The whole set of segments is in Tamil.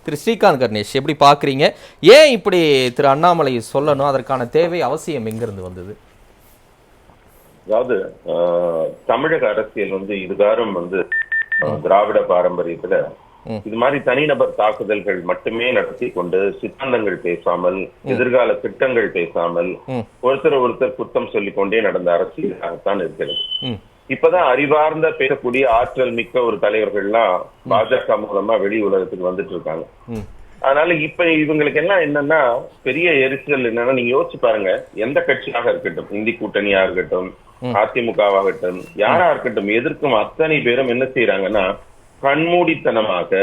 திரு ஸ்ரீகாந்த் கணேஷ் எப்படி பார்க்குறீங்க? ஏன் இப்படி திரு அண்ணாமலை சொல்லணும்? அதற்கான தேவை அவசியம் எங்கிருந்து வந்தது? அதாவது தமிழக அரசியல் இதுகாரம் திராவிட பாரம்பரியத்துல இது மாதிரி தனிநபர் தாக்குதல்கள் மட்டுமே நடத்தி கொண்டு சித்தாந்தங்கள் பேசாமல், எதிர்கால திட்டங்கள் பேசாமல், ஒருத்தர் குத்தம் சொல்லிக் கொண்டே நடந்த அரசியலாகத்தான் இருக்கிறது. இப்பதான் அறிவார்ந்த பேசக்கூடிய ஆற்றல் மிக்க ஒரு தலைவர்கள்லாம் பாஜக மூலமா வெளி உலகத்துக்கு வந்துட்டு இருக்காங்க. அதனால இப்ப இவங்களுக்கு எல்லாம் என்னன்னா பெரிய எரிச்சல் என்னன்னா, நீங்க யோசிச்சு பாருங்க, எந்த கட்சியாக இருக்கட்டும், இந்தி கூட்டணியா இருக்கட்டும், அதிமுகவாகட்டும், யாரா இருக்கட்டும், எதிர்க்கும் அத்தனை பேரும் என்ன செய்யறாங்கன்னா கண்மூடித்தனமாக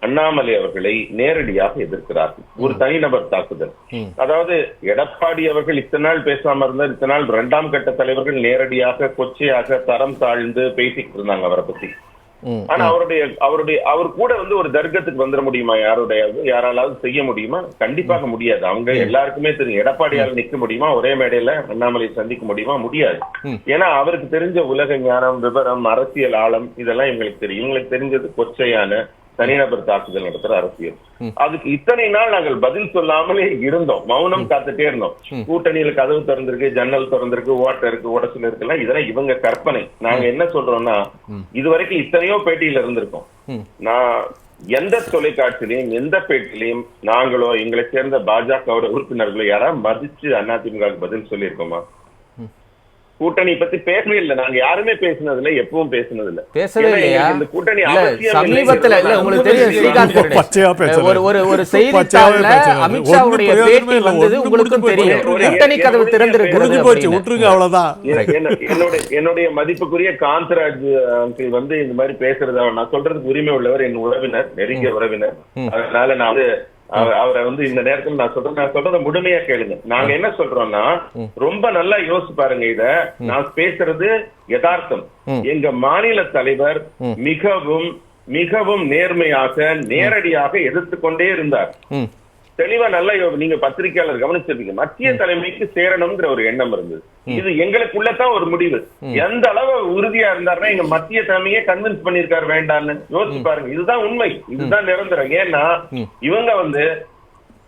அண்ணாமலை அவர்களை நேரடியாக எதிர்க்கிறார்கள். ஒரு தனிநபர் தாக்குதல். அதாவது எடப்பாடி அவர்கள் இத்தனை நாள் பேசாம இருந்தார், இத்தனை நாள் 2ஆம் கட்ட தலைவர்கள் நேரடியாக கொச்சையாக தரம் தாழ்ந்து பேசிக்கிட்டு இருந்தாங்க அவரை பத்தி. ஆனா அவர் கூட ஒரு தர்க்கத்துக்கு வந்துட முடியுமா? யாராலாவது செய்ய முடியுமா? கண்டிப்பாக முடியாது. அவங்க எல்லாருக்குமே தெரியும், எடப்பாடியால் நிக்க முடியுமா ஒரே மேடையில அண்ணாமலை சந்திக்க முடியுமா? முடியாது. ஏன்னா அவருக்கு தெரிஞ்ச உலக ஞானம், விவரம், அரசியல் ஆழம் இதெல்லாம் இவங்களுக்கு தெரியும். இவங்களுக்கு தெரிஞ்சது கொச்சையான தனிநபர் தாக்குதல் நடத்துற அரசியல். அதுக்கு இத்தனை நாள் நாங்கள் பதில் சொல்லாமலே இருந்தோம், மௌனம் காத்துட்டே இருந்தோம். கூட்டணியில கதவு திறந்திருக்கு, ஜன்னல் திறந்திருக்கு, ஓட்டை இருக்கு, உடச்சல் இருக்குல்ல, இதெல்லாம் இவங்க கற்பனை. நாங்க என்ன சொல்றோம்னா, இதுவரைக்கும் இத்தனையோ பேட்டியில இருந்திருக்கோம். நான் எந்த தொலைக்காட்சியிலையும் எந்த பேட்டிலையும் நாங்களோ எங்களை சேர்ந்த பாஜகவோட உறுப்பினர்களோ யாராவது மதிச்சு அதிமுக பதில் சொல்லியிருக்கோமா? கூட்டணி பத்தி பேசவே இல்லை. நாங்க யாருமே பேசினது இல்லை, எப்பவும் பேசினது இல்லை. பேசவே இல்லையா? இந்த கூட்டணி சமீபத்துல இல்ல, உங்களுக்கு தெரியும் ஸ்ரீகாந்த் ஒரு செய்தித்தாள்ல அமித்ஷாவுடைய பேட்டி வந்தது, உங்களுக்கும் தெரியும். கூட்டணி கதவு திறந்திருக்கிறது. அவ்வளவுதான். என்னுடைய மதிப்புக்குரிய காந்தராஜ் அங்கிள் இந்த மாதிரி பேசுறத நான் சொல்றதுக்கு உரிமை உள்ளவர், என் உறவினர், நெருங்கிய உறவினர். அதனால நான் அவரை இந்த நேரத்தில் நான் சொல்றத முழுமையா கேளுங்க. நாங்க என்ன சொல்றோம்னா, ரொம்ப நல்லா யோசிச்சு பாருங்க. இத நான் பேசுறது யதார்த்தம். எங்க மாநில தலைவர் மிகவும் மிகவும் நேர்மையாக நேரடியாக எதிர்த்து கொண்டே இருந்தார். தெளிவா நல்லா நீங்க பத்திரிகையாளர் கவனிச்சிருக்கீங்க, மத்திய தலைமைக்கு சேரணும்ங்கிற ஒரு எண்ணம் இருந்தது. இது எங்களுக்குள்ளதான் ஒரு முடிவு. எந்த அளவு உறுதியா இருந்தாருன்னா எங்க மத்திய தலைமையே கன்வின்ஸ் பண்ணிருக்காரு வேண்டான்னு. யோசிச்சு பாருங்க, இதுதான் உண்மை, இதுதான் நிரந்தரம். ஏன்னா இவங்க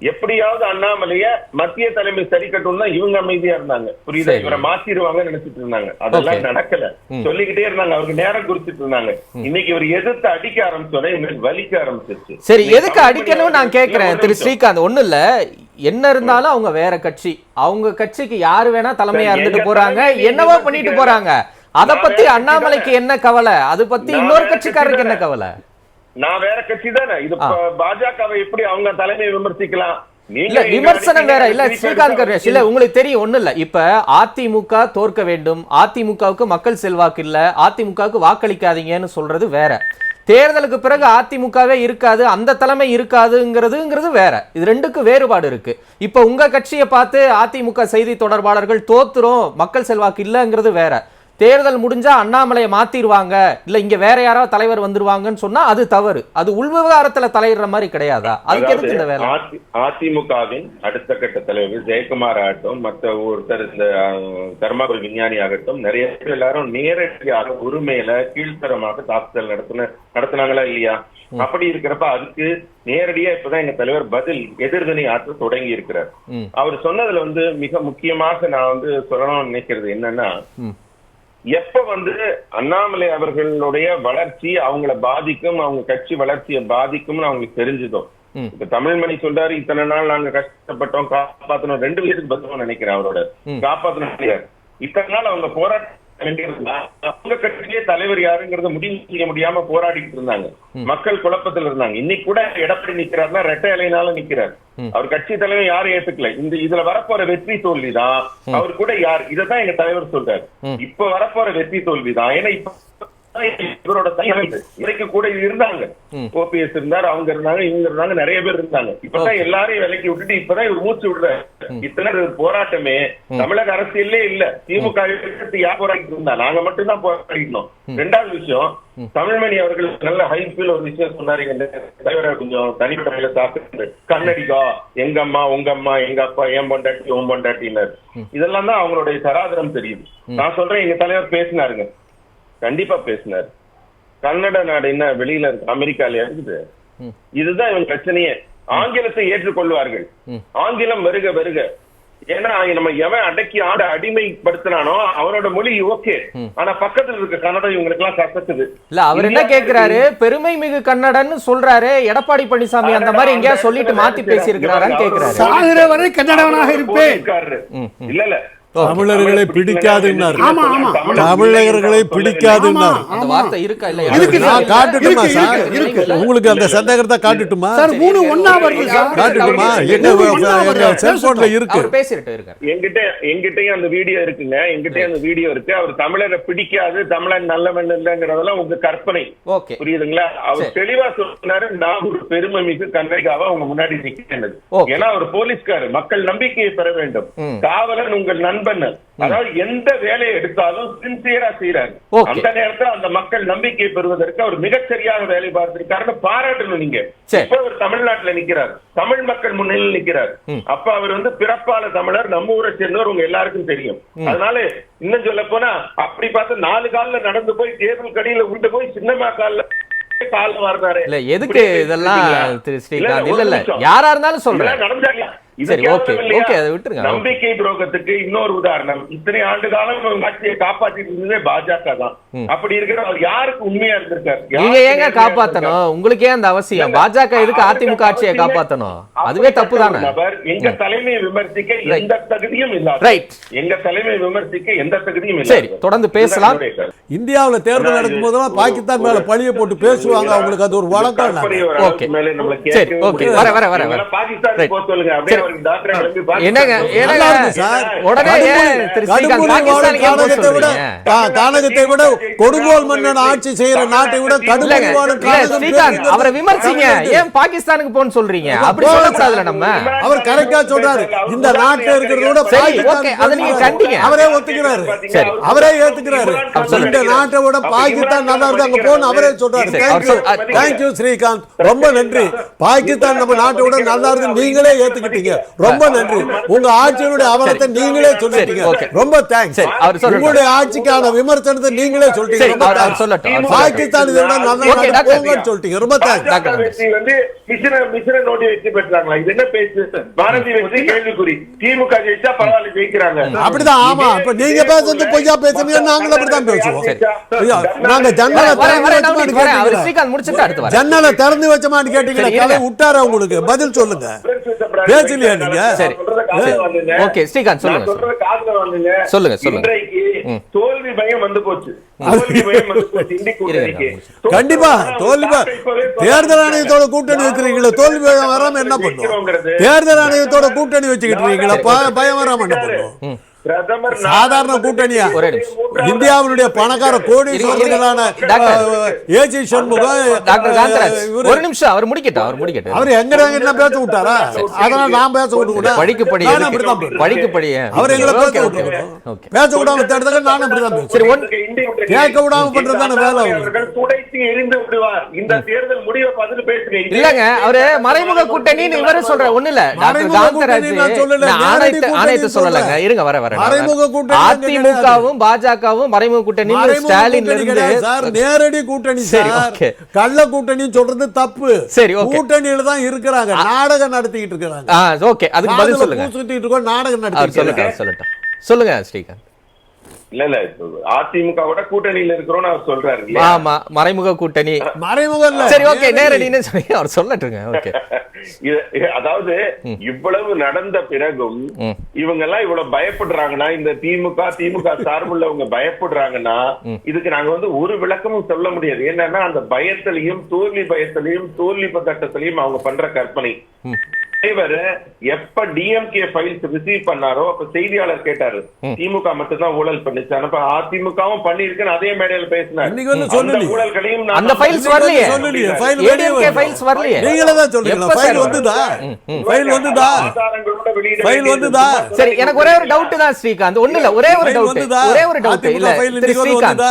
எப்படியாவது அண்ணாமலைய மத்திய தலைமை சரி கட்டும் தான் இவங்க அமைதியா இருந்தாங்க. புரியுதா? இவரை மாத்திருவாங்கன்னு நினைச்சிட்டு இருந்தாங்க. அதெல்லாம் நடக்கல, சொல்லிக்கிட்டே இருந்தாங்க, அவருக்கு நேரம் குறிச்சிட்டு இருந்தாங்க. இன்னைக்கு இவர் எதிர்த்து அடிக்க ஆரம்பிச்சோட எங்களுக்கு வலிக்க ஆரம்பிச்சிருச்சு. சரி, எதுக்கு அடிக்கணும் நான் கேட்கிறேன் திரு ஸ்ரீகாந்த். ஒண்ணு இல்ல, என்ன இருந்தாலும் அவங்க வேற கட்சி, அவங்க கட்சிக்கு யாரு வேணா தலைமையா இருந்துட்டு போறாங்க, என்னவோ பண்ணிட்டு போறாங்க. அத பத்தி அண்ணாமலைக்கு என்ன கவலை? அது பத்தி இன்னொரு கட்சிக்காரருக்கு என்ன கவலை? நான் வேற கட்சி தானே. இது பாஜகவை எப்படி அவங்க தலைமையை விமர்சிக்கலாம்? இல்ல, விமர்சனம் வேற இல்ல ஸ்ரீகாந்த் கணேஷ். இல்ல, உங்களுக்கு தெரியும் ஒண்ணு இல்ல, இப்ப அதிமுக தோற்க வேண்டும், அதிமுகவுக்கு மக்கள் செல்வாக்கு இல்ல, அதிமுகவுக்கு வாக்களிக்காதீங்கன்னு சொல்றது வேற. தேர்தலுக்கு பிறகு அதிமுகவே இருக்காது, அந்த தலைமை இருக்காதுங்கிறது வேற. இது ரெண்டுக்கும் வேறுபாடு இருக்கு. இப்ப உங்க கட்சியை பார்த்து அதிமுக செய்தி தொடர்பாளர்கள் தோத்துரும், மக்கள் செல்வாக்கு இல்லங்கிறது வேற. தேர்தல் முடிஞ்சா அண்ணாமலையை மாத்திடுவாங்க, இல்ல இங்க வேற யாராவது தலைவர் வந்துருவாங்கன்னு சொன்னா அது தவறு. அது உள்விவகாரத்துல தலையிடுற மாதிரி கிடையாதா? அதுக்கு எதுக்கு இந்த வேலை? அதிமுகவின் அடுத்த கட்ட தலைவர்கள் ஜெயக்குமார் ஆகட்டும், மற்ற ஒருத்தர் இந்த தர்மாபுரி விஞ்ஞானி ஆகட்டும், நிறைய பேர் எல்லாரும் நேரடியாக உரிமையில கீழ்த்தரமாக தாக்குதல் நடத்தினாங்களா இல்லையா? அப்படி இருக்கிறப்ப அதுக்கு நேரடியா இப்பதான் எங்க தலைவர் பதில் எதிர்வினை ஆற்ற தொடங்கி இருக்கிறார். அவர் சொன்னதுல மிக முக்கியமாக நான் சொல்லணும்னு நினைக்கிறது என்னன்னா, எப்ப அண்ணாமலை அவர்களுடைய வளர்ச்சி அவங்கள பாதிக்கும், அவங்க கட்சி வளர்ச்சியை பாதிக்கும்னு அவங்களுக்கு தெரிஞ்சதோ. இப்ப தமிழ்மணி சொல்றாரு, இத்தனை நாள் நாங்க கஷ்டப்பட்டோம், காப்பாத்தணும். 2 விஷயத்துக்கு பதில் நினைக்கிறேன். அவரோட காப்பாத்தணும். இத்தனை நாள் அவங்க போராட்டம் அவங்க கட்சியிலே தலைவர் யாருங்கிறத முடிவு செய்ய முடியாம போராடிட்டு இருந்தாங்க. மக்கள் குழப்பத்தில் இருந்தாங்க. இன்னைக்கு கூட எடப்பாடி நிக்கிறாருன்னா ரெட்டை இலைனாலும் நிக்கிறார். அவர் கட்சி தலைவர் யாரும் ஏத்துக்கல. இதுல வரப்போற வெற்றி தோல்விதான் அவர் கூட யார், இதான் எங்க தலைவர் சொல்றாரு. இப்ப வரப்போற வெற்றி தோல்விதான். ஏன்னா இப்ப இவரோட இவரைக்கு கூட இருந்தாங்க, ஓபிஎஸ் இருந்தார், அவங்க இருந்தாங்க, இவங்க இருந்தாங்க, நிறைய பேர் இருந்தாங்க. இப்பதான் எல்லாரையும் விலைக்கு விட்டுட்டு இப்பதான் இவர் மூச்சு விடுறாரு. இத்தனை போராட்டமே தமிழக அரசியல்லே இல்ல. திமுக யார் போராடிட்டு இருந்தா? நாங்க மட்டும்தான் போராடிட்டோம். 2வது விஷயம், தமிழ்மணி அவர்கள் நல்ல ஹைஃபீல் ஒரு விஷயம் சொன்னாரு, தலைவரை கொஞ்சம் தனிப்பட்ட முறையில சாப்பிட்டு கண்ணடிக்கா, எங்க அம்மா உங்க அம்மா, எங்க அப்பா, என் பொண்டாட்டி உன் பொண்டாட்டினர். இதெல்லாம் தான் அவங்களுடைய சராதரம் தெரியுது. நான் சொல்றேன், எங்க தலைவர் பேசினாருங்க, கண்டிப்பா பேசினாரு. கன்னட நாடு என்ன வெளியில இருக்கு? அமெரிக்கால இருக்குது. இதுதான் இவங்க பிரச்சனையே. ஆங்கிலத்தை ஏற்றுக்கொள்வார்கள், ஆங்கிலம் வருக வருக. ஏன்னா நம்ம எவன் அடக்கி ஆட அடிமைப்படுத்தினானோ அவனோட மொழி ஓகே, ஆனா பக்கத்துல இருக்க கன்னடம் இவங்களுக்கு எல்லாம் கசக்குது. இல்ல அவர் என்ன கேக்குறாரு, பெருமை மிகு கன்னடன்னு சொல்றாரு எடப்பாடி பழனிசாமி, அந்த மாதிரி எங்கேயா சொல்லிட்டு மாத்தி பேசி இருக்கிறாரான்னு கேக்குறாரு. சாகிற வரை கன்னடவனாக இருப்பேன். இல்ல இல்ல தமிழர்களை பிடிக்காதுன்னாரு. தமிழர்களை பிடிக்காதுன்னாரு. அந்த வார்த்தை இருக்கா இல்ல? நான் காட்டுட்டுமா சார்? உங்களுக்கு அந்த சந்தேகத்தை காட்டுட்டுமா சார்? 3 ஒண்ணா வருது சார். காட்டுட்டுமா? எங்க செல்போன்ல இருக்கு. அவர் பேசிட்டு இருக்காரு. எங்கிட்டயும் அந்த வீடியோ இருக்குங்க, எங்கிட்டயும் அந்த வீடியோ இருக்கு. அவர் தமிழரை பிடிக்காது, தமிழன் நல்லவன் இல்லங்கிறதெல்லாம் உங்க கற்பனை. ஓகே, புரியுதுங்களா? அவர் தெளிவா சொன்னாரு, நான் ஒரு பெருமை மிகு கன்னைக்காக உங்க முன்னாடி நிக்கிறது. ஏன்னா அவர் போலீஸ்காரு, மக்கள் நம்பிக்கையை பெற வேண்டும். காவலன் உங்கள் நண்பன். அதாவது எந்த வேலையை எடுத்தாலும் சின்சியரா செய்யறாரு. அந்த நேரத்தில் அந்த மக்கள் நம்பிக்கை பெறுவதற்கு அவர் மிகச்சரியாக வேலை பார்த்திருக்காருன்னு பாராட்டணும் நீங்க. இப்ப அவர் தமிழ்நாட்டுல நிக்கிறார், தமிழ் மக்கள் முன்னிலையில் நிக்கிறார். அப்ப அவர் வந்து பிறப்பால தமிழர், நம்ம ஊரை சேர்ந்தவர் உங்க எல்லாருக்கும் தெரியும். அதனால இன்னும் சொல்ல போனா அப்படி பார்த்து 4 கால்ல நடந்து போய் டேபிள் கடியில உண்டு போய் சின்னமா கால் வார்த்தாரு. இல்ல எதுக்கு இதெல்லாம் திரு ஸ்ரீகாந்த்? இல்ல இல்ல யாரா இருந்தாலும் சொல்றேன். நடந்தாங்க. சரி, ஓகே ஓகே, அதை விட்டுருங்க. நம்பிக்கை துரோகத்துக்கு இன்னொரு உதாரணம், இத்தனை ஆண்டு காலம் ஆட்சியை காப்பாற்றிட்டு இருந்ததே பாஜக தான். அப்படி இருக்கிற அவர் யாருக்கு உண்மையா இருந்திருக்காரு? நீங்க ஏங்க காப்பாத்தணும்? உங்களுக்கே அந்த அவசியம்? பாஜக எதுக்கு அதிமுக ஆட்சியை காப்பாத்தணும்? அதுவே தப்பு தானே. எங்க தலைமையை விமர்சிக்க எந்த தகுதியும் இல்ல. ரைட், எங்க தலைமையை விமர்சிக்க எந்த தகுதியும் இல்ல. சரி, தொடர்ந்து பேசலாம். இந்தியாவுல தேர்தல் நடக்கும் போதெல்லாம் பாகிஸ்தான் மேல பழிய போட்டு பேசுவாங்க. அவங்களுக்கு அது ஒரு வழக்கம். ஓகே சரி, ஓகே, வர வர வர வர பாகிஸ்தான் போ சொல்லுங்க. அப்படியே என்னங்க உடனே கானகத்தை விட கொடுங்கோல் மன்னன் ஆட்சி செய்யற நாட்டை விட ஸ்ரீகாந்த் அவரை விமர்சிங்க. ஏன் பாகிஸ்தானுக்கு போன்னு சொல்றீங்க? அப்படி சொல்லக்கூடாதுல நம்ம. அவர் கரெக்டா சொல்றாரு. இந்த நாட்டுல இருக்கிறதோட அவரே ஒத்துக்கிறாரு, அவரே ஏத்துக்கிறாரு. இந்த நாட்டை விட பாகிஸ்தான் நல்லா இருக்கு, அங்க போன்னு அவரே சொல்றாரு. தேங்க்யூ ஸ்ரீகாந்த், ரொம்ப நன்றி. பாகிஸ்தான் நம்ம நாட்டை விட நல்லா இருக்கு, நீங்களே ஏத்துக்கிட்டீங்க. ரொம்ப நன்றி. உங்க ஆட்சியினுடைய அவலத்தை நீங்களே சொல்லிட்டீங்க. ரொம்ப தேங்க்ஸ். உங்களுடைய ஆட்சிக்கான விமர்சனத்தை நீங்களே சொல்லிட்டீங்க. பாகிஸ்தான் இதை விட நல்லா போங்கன்னு சொல்லிட்டீங்க. ரொம்ப தேங்க்ஸ். வந்து மிஷின நோட்டி வச்சு பெற்றாங்களா? இது என்ன பேசு? பாரதி வச்சு கேள்விக்குறி. திமுக ஜெயிச்சா பரவாயில்ல, ஜெயிக்கிறாங்க. அப்படிதான். ஆமா, இப்ப நீங்க பேசுறது பொய்யா பேசுறீங்க, நாங்களும் அப்படிதான் பேசுவோம். நாங்க ஜன்னலை திறந்து வச்ச மாதிரி கேட்டீங்களா? விட்டார உங்களுக்கு பதில் சொல்லுங்க. பேசலையா நீங்க? ஓகே ஸ்ரீகாந்த் சொல்லுங்க சொல்லுங்க சொல்லுங்க. தோல்வி பயம் வந்து போச்சு. கண்டிப்பா தோல்வி. தேர்தல் ஆணையத்தோட கூட்டணி வச்சிருக்கீங்களா? தோல்வி பயம் வராம என்ன பண்ணும்? தேர்தல் ஆணையத்தோட கூட்டணி வச்சுக்கிட்டு இருக்கீங்களா? பயம் வராம என்ன பண்ணும்? சாதாரண கூட்டணியா? இந்தியாவுடைய பணக்கார கோடீஸ்வரர்களான ஏஜி சண்முகம், ஒரு நிமிஷம் அவர் முடிக்கட்டும். அவர் எங்க என்ன பேச விட்டாரா? அதனால நான் பேச விட்டு படிக்கப்படி அவர் எங்களை பேச விடாம தேடுறதுக்கு நானும் அப்படிதான் பேசுறேன். கேட்க விடாம பண்றதுதான வேலை. இல்லங்க அவரு மறைமுக கூட்டணின்னு இவரு சொல்ற ஒண்ணு இல்ல. டாக்டர் காந்தராஜ் ஆணையத்தை சொல்லலங்க. இருங்க வர அதிமுகவும் பாஜகவும் மறைமுக கூட்டணி, ஸ்டாலின் நேரடி கூட்டணி. கள்ள கூட்டணி சொல்றது தப்பு. சரி, கூட்டணியில தான் இருக்கிறாங்க, நாடகம் நடத்திட்டு இருக்காங்க. ஓகே, அதுக்கு பதில் சொல்லுங்க. நாடகம் நடத்தி சொல்லுங்க ஸ்ரீகாந்த். இல்ல அதிமுக கூட்டணியில இருக்கிறோம்னு அவர் சொல்றாரு. ஆமா, மறைமுக கூட்டணி. மறைமுக இல்ல. சரி, ஓகே, நேரடின்னு சொல்லி அவர் சொல்லட்டுங்க. ஓகே, அதாவது இவ்வளவு நடந்த பிறகும் இவங்க எல்லாம் இவ்வளவு பயப்படுறாங்கன்னா, இந்த திமுக சார்புள்ளவங்க பயப்படுறாங்கன்னா, இதுக்கு நாங்க வந்து ஒரு விளக்கமும் சொல்ல முடியாது. என்னன்னா அந்த பயத்திலையும் தோல்வி பதட்டத்திலையும் அவங்க பண்ற கற்பனை. எப்ப டிஎம்கே ஃபைல்ஸ் ரிசீவ் பண்ணாரோ அப்ப செய்தியாளர் கேட்டாரு, திமுக மட்டும் தான் ஊழல் பண்ணிச்சு, அப்ப அதிமுகவும் பண்ணிருக்குன்னு அதே மேடையில பேசினார். ஊழல்களையும் அந்த ஃபைல்ஸ் வரலையே, ஏடிஎம்கே ஃபைல்ஸ் வரலையே. நீங்களே தான் சொல்றீங்க. ஃபைல் வந்துதா? ஃபைல் வந்துதா? ஃபைல் வந்துதா? சரி, எனக்கு ஒரே ஒரு டவுட் தான் ஸ்ரீகாந்த். ஒண்ணு இல்ல, ஒரே ஒரு டவுட் இல்ல ஸ்ரீகாந்த்.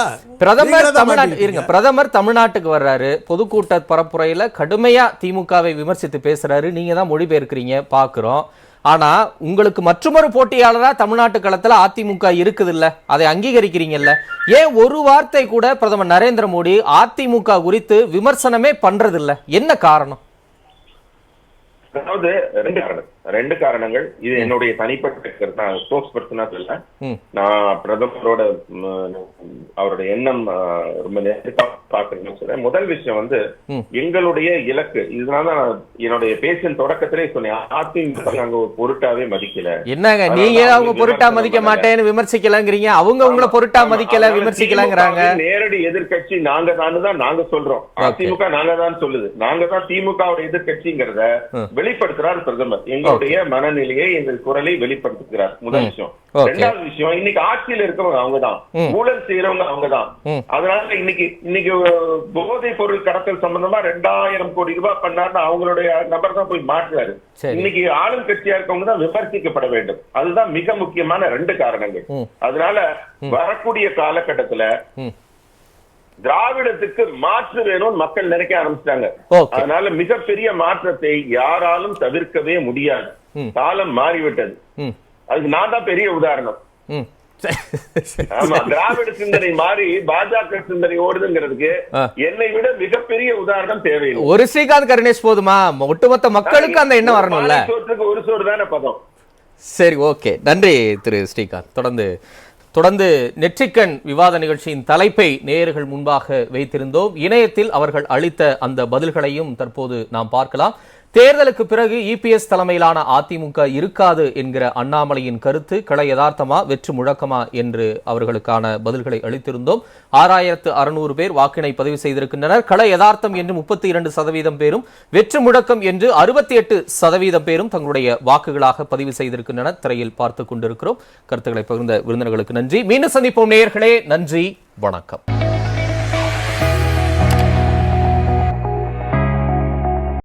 பிரதமர் தமிழ்நாட்டுக்கு வர்றாரு, பொதுக்கூட்ட பரப்புரையில கடுமையா திமுகவை விமர்சித்து பேசுறாரு. நீங்க தான் மொழிபெயர்க்கிறீங்க, பாக்குறோம். ஆனா உங்களுக்கு மற்றொரு போட்டியாளரா தமிழ்நாட்டு களத்துல அதிமுக இருக்குது இல்ல, அதை அங்கீகரிக்கிறீங்கல்ல. ஏன் ஒரு வார்த்தை கூட பிரதமர் நரேந்திர மோடி அதிமுக குறித்து விமர்சனமே பண்றது இல்ல? என்ன காரணம்? அதாவது ரெண்டு காரணங்கள். இது என்னுடைய தனிப்பட்ட கருத்து. நான் ஸ்போக்ஸ் பர்சனா சொல்ல, நான் பிரதமரோட அவருடைய எண்ணம் ரொம்ப நேரடியாக பாக்குறேன்னு சொல்றேன். முதல் விஷயம் வந்து எங்களுடைய இலக்கு. இதனால என்னுடைய பேச்சின் தொடக்கத்திலே சொன்னேன், அதிமுக நாங்க ஒரு பொருட்டாவே மதிக்கல. என்னங்க நீங்க அவங்க பொருட்டா மதிக்க மாட்டேன்னு விமர்சிக்கலங்கிறீங்க, அவங்க உங்களை பொருட்டா மதிக்கல விமர்சிக்கலங்கிறாங்க. நேரடி எதிர்கட்சி நாங்க தான் நாங்க சொல்றோம். அதிமுக நாங்க தான் சொல்லுது. நாங்க தான் திமுகவோட எதிர்கட்சிங்கிறத வெளிப்படுத்துறார் பிரதமர். எங்களுடைய மனநிலையை, எங்கள் குரலை வெளிப்படுத்துகிறார். முதல் விஷயம். இரண்டாவது விஷயம், இன்னைக்கு ஆட்சியில் இருக்கவங்க அவங்கதான், ஊழல் செய்யறவங்க அவங்கதான். அதனால இன்னைக்கு போதைப் பொருள் கடத்தல் சம்பந்தமா 2000 கோடி ரூபாய் பண்ணாருன்னு அவங்களுடைய நபர் தான் போய் மாற்றுறாரு. இன்னைக்கு ஆளும் கட்சியா இருக்கவங்க தான் விமர்சிக்கப்பட வேண்டும். அதுதான் மிக முக்கியமான 2 காரணங்கள். அதனால வரக்கூடிய காலகட்டத்துல திராவிடத்துக்கு மாற்று வேணும்னு மக்கள் நினைக்க ஆரம்பிச்சிட்டாங்க. அதனால மிகப்பெரிய மாற்றத்தை யாராலும் தவிர்க்கவே முடியாது. காலம் மாறிவிட்டது. அதுக்கு நான் தான் பெரிய உதாரணம். ஆமா, திராவிட சிந்தனை மாறி பாஜக சிந்தனை ஓடுதுங்கிறதுக்கு என்னை விட மிகப்பெரிய உதாரணம் தேவையில்லை. ஒரு ஸ்ரீகாந்த் கருணேஷ் போதுமா? ஒட்டுமொத்த மக்களுக்கு அந்த எண்ணம் வரணும்ல. சோற்றுக்கு ஒரு சோறு தானே பதம். சரி, ஓகே, நன்றி திரு ஸ்ரீகாந்த். தொடர்ந்து நெற்றிக்கண் விவாத நிகழ்ச்சியின் தலைப்பை நேயர்கள் முன்பாக வைத்திருந்தோம். இணையத்தில் அவர்கள் அளித்த அந்த பதில்களையும் தற்போது நாம் பார்க்கலாம். தேர்தலுக்கு பிறகு இபிஎஸ் தலைமையிலான அதிமுக இருக்காது என்கிற அண்ணாமலையின் கருத்து கள யதார்த்தமா வெற்று முழக்கமா என்று அவர்களுக்கான பதில்களை அளித்திருந்தோம். 6600 பேர் வாக்கினை பதிவு செய்திருக்கின்றனர். கள யதார்த்தம் என்று 32% பேரும், வெற்று முழக்கம் என்று 68% பேரும் தங்களுடைய வாக்குகளாக பதிவு செய்திருக்கின்றனர். திரையில் பார்த்துக் கொண்டிருக்கிறோம். கருத்துக்களை பகிர்ந்த விருந்தினர்களுக்கு நன்றி. மீண்டும் சந்திப்போம் நேயர்களே. நன்றி, வணக்கம்.